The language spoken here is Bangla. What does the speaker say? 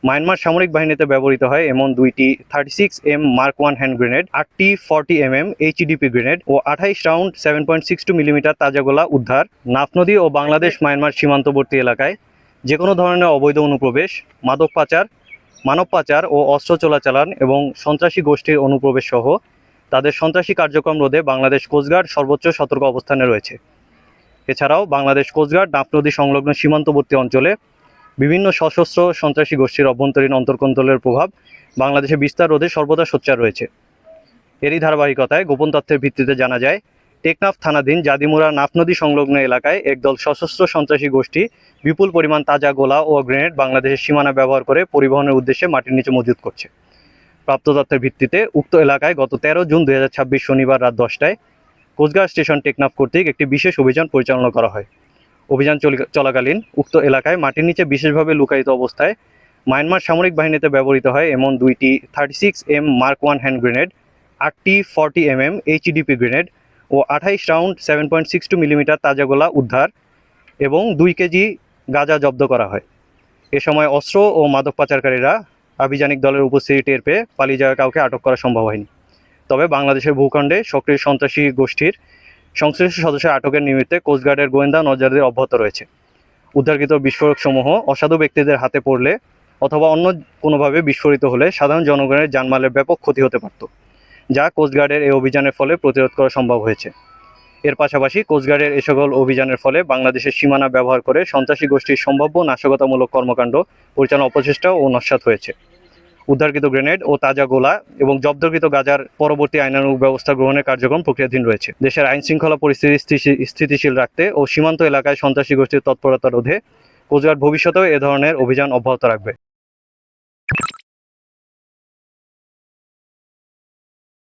মায়ানমার সামরিক বাহিনীতে ব্যবহৃত হয় এমন 2টি 36M Mark 1 হ্যান্ড গ্রেনেড, 8টি 40mm HEDP গ্রেনেড ও 28 রাউন্ড 7.62 মিলিমিটার তাজা গোলা উদ্ধার। নাফ নদী ও বাংলাদেশ মায়ানমার সীমান্তবর্তী এলাকায় যে কোনো ধরনের অবৈধ অনুপ্রবেশ, মাদক পাচার, মানব পাচার ও অস্ত্র চোরাচালান এবং সন্ত্রাসী গোষ্ঠীর অনুপ্রবেশ সহ তাদের সন্ত্রাসী কার্যক্রম রোধে বাংলাদেশ কোস্টগার্ড সর্বোচ্চ সতর্ক অবস্থানে রয়েছে। এছাড়াও বাংলাদেশ কোস্টগার্ড নাফ নদী সংলগ্ন সীমান্তবর্তী অঞ্চলে বিভিন্ন সশস্ত্র সন্ত্রাসী গোষ্ঠীর অভ্যন্তরীণ অন্তর্কন্ট্রোলের প্রভাব বাংলাদেশে বিস্তার রোধে সর্বদা সোচ্চার রয়েছে। এরই ধারাবাহিকতায় গোপন তথ্যের ভিত্তিতে জানা যায়, টেকনাফ থানাধীন জাদিমুরা নাফ নদী সংলগ্ন এলাকায় একদল সশস্ত্র সন্ত্রাসী গোষ্ঠী বিপুল পরিমাণ তাজা গোলা ও গ্রেনেড বাংলাদেশের সীমানা ব্যবহার করে পরিবহনের উদ্দেশ্যে মাটির নিচে মজুত করছে। প্রাপ্ত তথ্যের ভিত্তিতে উক্ত এলাকায় গত 13 জুন 2026 শনিবার রাত 10টায় কোস্টগার্ড স্টেশন টেকনাফ কর্তৃক একটি বিশেষ অভিযান পরিচালনা করা হয়। অভিযান চলাকালীন উক্ত এলাকায় মাটির নিচে বিশেষভাবে লুকায়িত অবস্থায় মায়ানমার সামরিক বাহিনীতে ব্যবহৃত হয় এমন 2টি 36M Mark 1 হ্যান্ড গ্রেনেড, 8টি 40mm HEDP গ্রেনেড ও 28 রাউন্ড 7.62 মিলিমিটার তাজা গোলা উদ্ধার এবং 2 কেজি গাঁজা জব্দ করা হয়। এ সময় অস্ত্র ও মাদক পাচারকারীরা আভিযানিক দলের উপস্থিতি টের পেয়ে পালিয়ে যাওয়া কাউকে আটক করা সম্ভব হয়নি। তবে বাংলাদেশের ভূখণ্ডে সক্রিয় সন্ত্রাসী গোষ্ঠীর সংশ্লিষ্ট সদস্যের আটকের নিমিত্তে কোস্টগার্ডের গোয়েন্দা নজরদারি অব্যাহত রয়েছে। উদ্ধারকৃত বিস্ফোরকসমূহ অসাধু ব্যক্তিদের হাতে পড়লে অথবা অন্য কোনোভাবে বিস্ফোরিত হলে সাধারণ জনগণের জানমালের ব্যাপক ক্ষতি হতে পারত, যা কোস্টগার্ডের এই অভিযানের ফলে প্রতিরোধ করা সম্ভব হয়েছে। এর পাশাপাশি কোস্টগার্ডের এ সকল অভিযানের ফলে বাংলাদেশের সীমানা ব্যবহার করে সন্ত্রাসী গোষ্ঠীর সম্ভাব্য নাশকতামূলক কর্মকাণ্ড পরিচালনা অপচেষ্টাও ও নস্যাৎ হয়েছে। উদ্ধারকৃত গ্রেনেড ও তাজা গোলা এবং জব্দকৃত গাঁজার পরবর্তী আইনানুগ ব্যবস্থা গ্রহণের কার্যক্রম প্রক্রিয়াধীন রয়েছে। দেশের আইন শৃঙ্খলা পরিস্থিতি স্থিতিশীল রাখতে ও সীমান্ত এলাকায় সন্ত্রাসী গোষ্ঠীর তৎপরতা রোধে কোস্টগার্ড ভবিষ্যতেও এ ধরনের অভিযান অব্যাহত রাখবে।